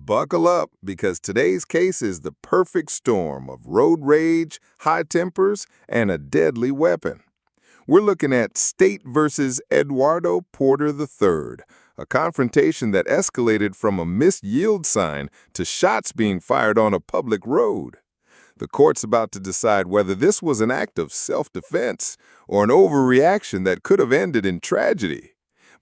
Buckle up, because today's case is the perfect storm of road rage, high tempers, and a deadly weapon. We're looking at State versus Eduardo Porter III, a confrontation that escalated from a missed yield sign to shots being fired on a public road. The court's about to decide whether this was an act of self-defense or an overreaction that could have ended in tragedy.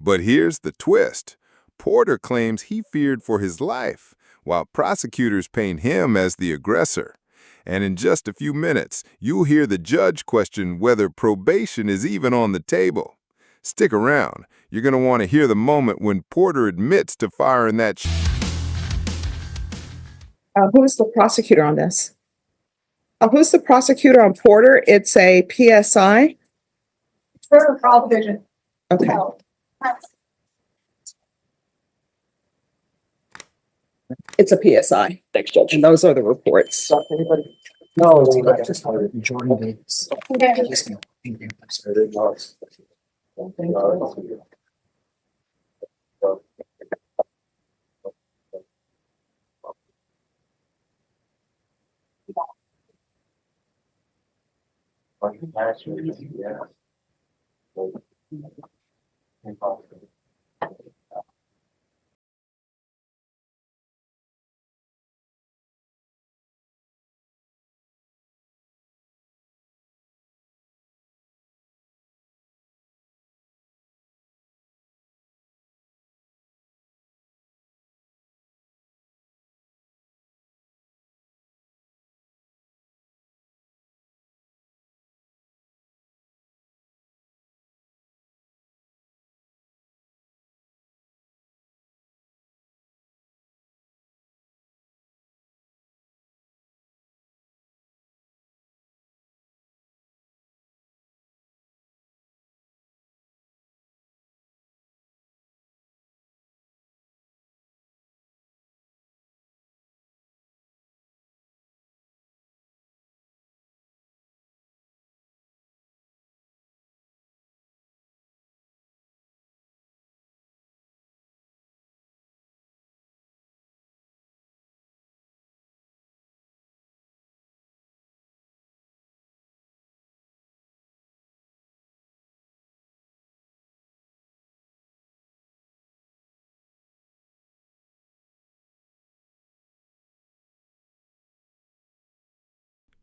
But here's the twist. Porter claims he feared for his life, while prosecutors paint him as the aggressor. And in just a few minutes, you'll hear the judge question whether probation is even on the table. Stick around. You're going to want to hear the moment when Porter admits to firing that Who's the prosecutor on this? Who's the prosecutor on Porter? It's a PSI? For trial division. Okay. It's a PSI. Thanks, Judge. And those are the reports. Anybody? No, I just wanted to join the.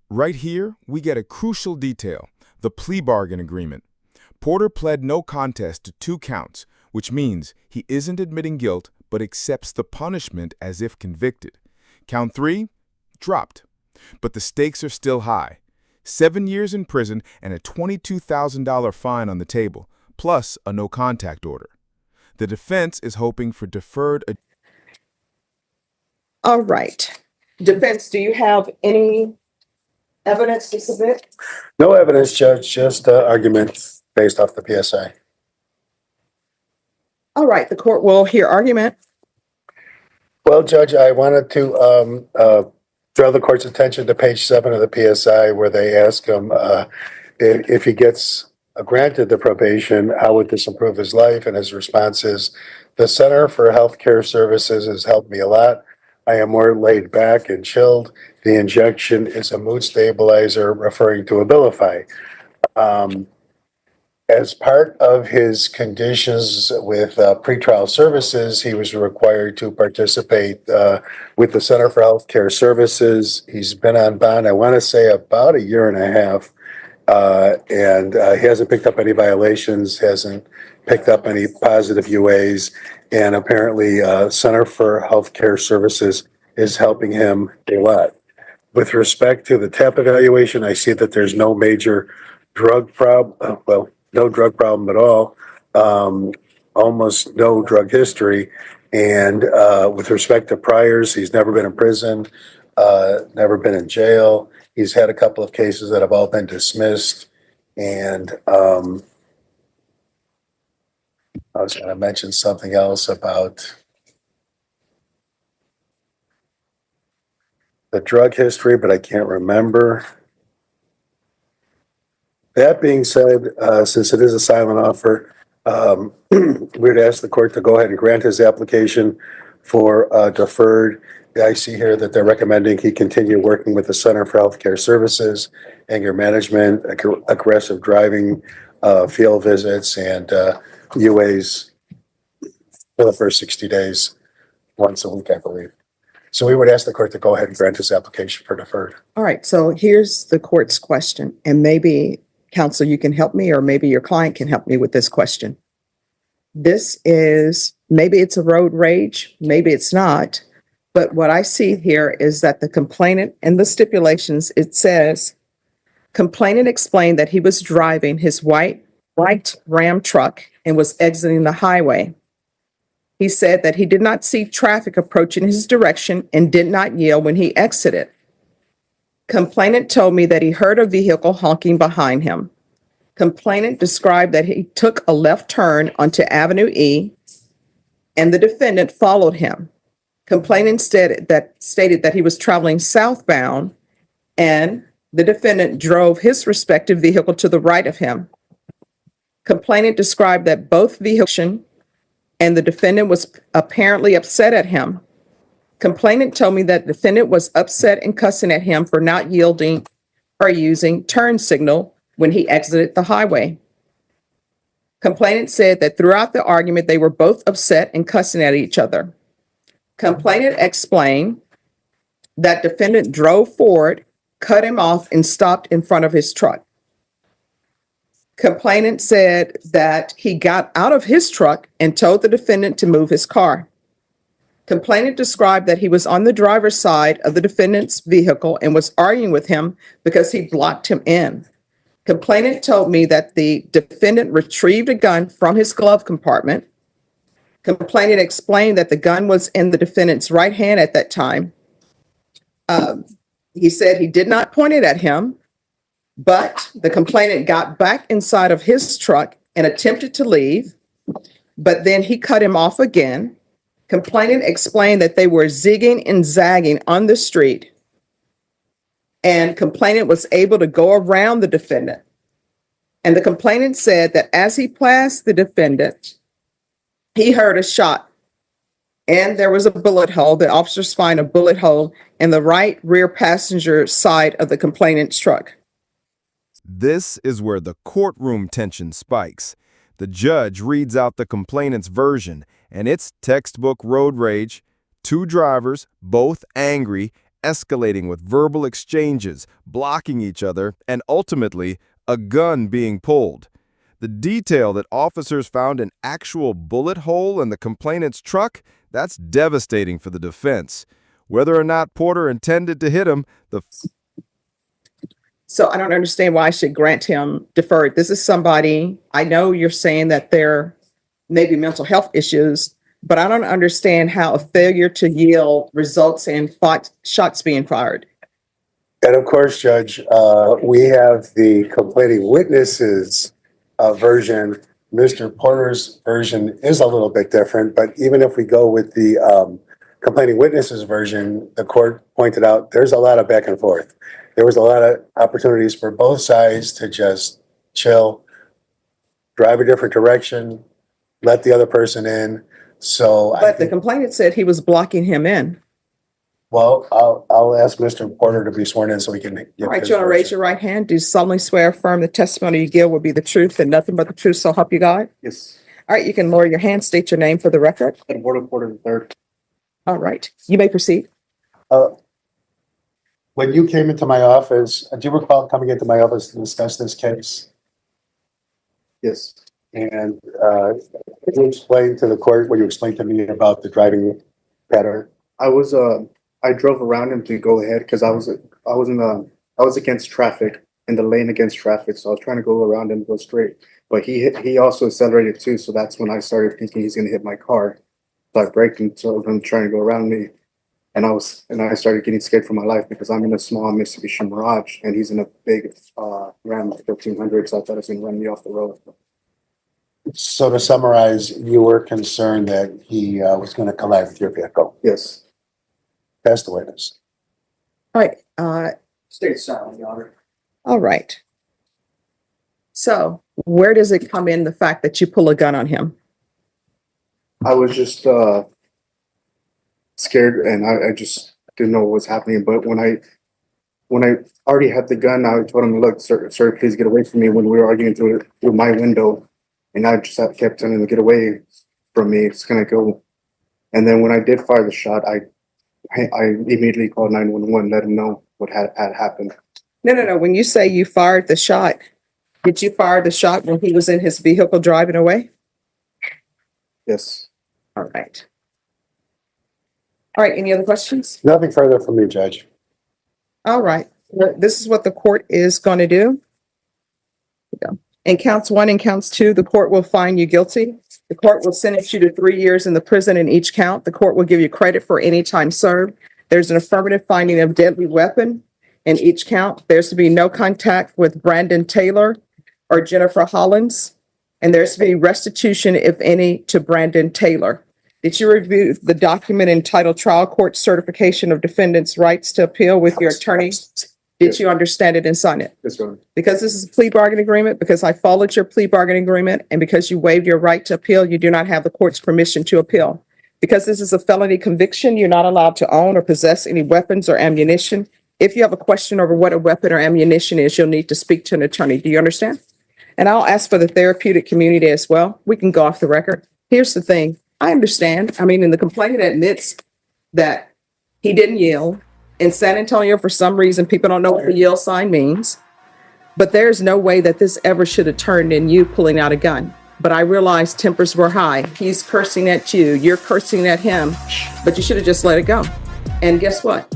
Right here, we get a crucial detail, the plea bargain agreement. Porter pled no contest to 2 counts, which means he isn't admitting guilt but accepts the punishment as if convicted. Count 3, dropped. But the stakes are still high. 7 years in prison and a $22,000 fine on the table, plus a no-contact order. The defense is hoping for deferred. All right. Defense, do you have any evidence to submit? No evidence, Judge, just argument based off the PSI. All right, the court will hear argument. Well, Judge, I wanted to draw the court's attention to page 7 of the PSI, where they ask him if he gets granted the probation, how would this improve his life? And his response is, the Center for Healthcare Services has helped me a lot. I am more laid back and chilled. The injection is a mood stabilizer, referring to Abilify. As part of his conditions with pretrial services, he was required to participate with the Center for Healthcare Services. He's been on bond, I want to say, about 1.5 years, and he hasn't picked up any violations, hasn't picked up any positive UAs, and apparently Center for Healthcare Services is helping him a lot. With respect to the TAP evaluation, I see that there's no major drug problem, no drug problem at all, almost no drug history. And with respect to priors, he's never been in prison, never been in jail. He's had a couple of cases that have all been dismissed. And I was going to mention something else about the drug history, but I can't remember. That being said, since it is a silent offer, we'd ask the court to go ahead and grant his application for deferred. I see here that they're recommending he continue working with the Center for Healthcare Services, anger management, aggressive driving, field visits, and UAs for the first 60 days, once a week, I believe. So we would ask the court to go ahead and grant this application for deferred. All right, so here's the court's question, and maybe, counsel, you can help me, or maybe your client can help me with this question. This is, maybe it's a road rage, maybe it's not, but what I see here is that the complainant, in the stipulations, it says, complainant explained that he was driving his white Ram truck and was exiting the highway. He said that he did not see traffic approaching his direction and did not yield when he exited. Complainant told me that he heard a vehicle honking behind him. Complainant described that he took a left turn onto Avenue E and the defendant followed him. Complainant stated that he was traveling southbound and the defendant drove his respective vehicle to the right of him. Complainant described that both vehicles and the defendant was apparently upset at him. Complainant told me that the defendant was upset and cussing at him for not yielding or using turn signal when he exited the highway. Complainant said that throughout the argument, they were both upset and cussing at each other. Complainant explained that defendant drove forward, cut him off, and stopped in front of his truck. Complainant said that he got out of his truck and told the defendant to move his car. Complainant described that he was on the driver's side of the defendant's vehicle and was arguing with him because he blocked him in. Complainant told me that the defendant retrieved a gun from his glove compartment. Complainant explained that the gun was in the defendant's right hand at that time. He said he did not point it at him, but the complainant got back inside of his truck and attempted to leave, but then he cut him off again. Complainant explained that they were zigging and zagging on the street, and complainant was able to go around the defendant. And the complainant said that as he passed the defendant, he heard a shot, and there was a bullet hole. The officers find a bullet hole in the right rear passenger side of the complainant's truck. This is where the courtroom tension spikes. The judge reads out the complainant's version, and it's textbook road rage. Two drivers, both angry, escalating with verbal exchanges, blocking each other, and ultimately, a gun being pulled. The detail that officers found an actual bullet hole in the complainant's truck, that's devastating for the defense. Whether or not Porter intended to hit him, So I don't understand why I should grant him deferred. This is somebody, I know you're saying that there may be mental health issues, but I don't understand how a failure to yield results in shots being fired. And of course, Judge, we have the complaining witnesses version. Mr. Porter's version is a little bit different, but even if we go with the complaining witnesses version, the court pointed out there's a lot of back and forth. There was a lot of opportunities for both sides to just chill, drive a different direction, let the other person in. So, But the complainant said he was blocking him in. well, I'll ask Mr. Porter to be sworn in so we can give All right, his you want to raise version. your right hand? Do you solemnly swear or affirm the testimony you give will be the truth and nothing but the truth, so help you God? Yes, All right, you can lower your hand, state your name for the record. Eduardo Porter the third. All right, you may proceed. When you came into my office, do you recall coming into my office to discuss this case? Yes, And you explained to the court what you explained to me about the driving pattern. I drove around him to go ahead because I was against traffic, in the lane against traffic, so I was trying to go around and go straight. But he also accelerated too, so that's when I started thinking he's gonna hit my car. So I braked him, so him trying to go around me. And I started getting scared for my life because I'm in a small Mitsubishi Mirage and he's in a big Ram 1500, so I thought it was gonna run me off the road. So to summarize, you were concerned that he was going to collide with your vehicle. Yes. That's the witness. All right, State silent, Your Honor. all right. So where does it come in, the fact that you pull a gun on him? I was just scared, and I just didn't know what was happening. But when I already had the gun, I told him, "Look, sir, please get away from me." When we were arguing through my window, and I just kept telling him to get away from me. It's gonna go. And then when I did fire the shot, I immediately called 911, let him know what had happened. No. When you say you fired the shot, did you fire the shot when he was in his vehicle driving away? Yes. All right. All right, any other questions? Nothing further from me, Judge. All right, this is what the court is going to do. In counts 1 and counts 2, the court will find you guilty. The court will sentence you to 3 years in the prison in each count. The court will give you credit for any time served. There's an affirmative finding of deadly weapon in each count. There's to be no contact with Brandon Taylor or Jennifer Hollins, and there's to be restitution, if any, to Brandon Taylor. Did you review the document entitled Trial Court Certification of Defendant's Rights to Appeal with your attorney? Did you understand it and sign it? Yes, sir. Because this is a plea bargaining agreement, because I followed your plea bargaining agreement, and because you waived your right to appeal, you do not have the court's permission to appeal. Because this is a felony conviction, you're not allowed to own or possess any weapons or ammunition. If you have a question over what a weapon or ammunition is, you'll need to speak to an attorney. Do you understand? And I'll ask for the therapeutic community as well. We can go off the record. Here's the thing. I understand. I mean, in the complainant admits that he didn't yield. In San Antonio, for some reason, people don't know what the yield sign means. But there's no way that this ever should have turned in you pulling out a gun. But I realized tempers were high. He's cursing at you. You're cursing at him. But you should have just let it go. And guess what?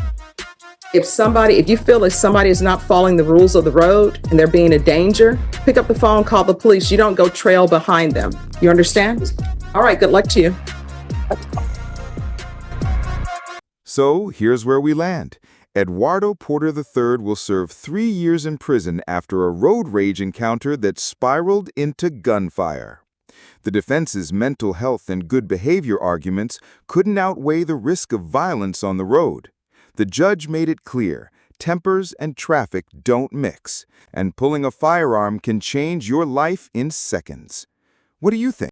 If you feel like somebody is not following the rules of the road and they're being a danger, pick up the phone, call the police. You don't go trail behind them. You understand? All right, good luck to you. So here's where we land. Eduardo Porter III will serve 3 years in prison after a road rage encounter that spiraled into gunfire. The defense's mental health and good behavior arguments couldn't outweigh the risk of violence on the road. The judge made it clear, tempers and traffic don't mix, and pulling a firearm can change your life in seconds. What do you think?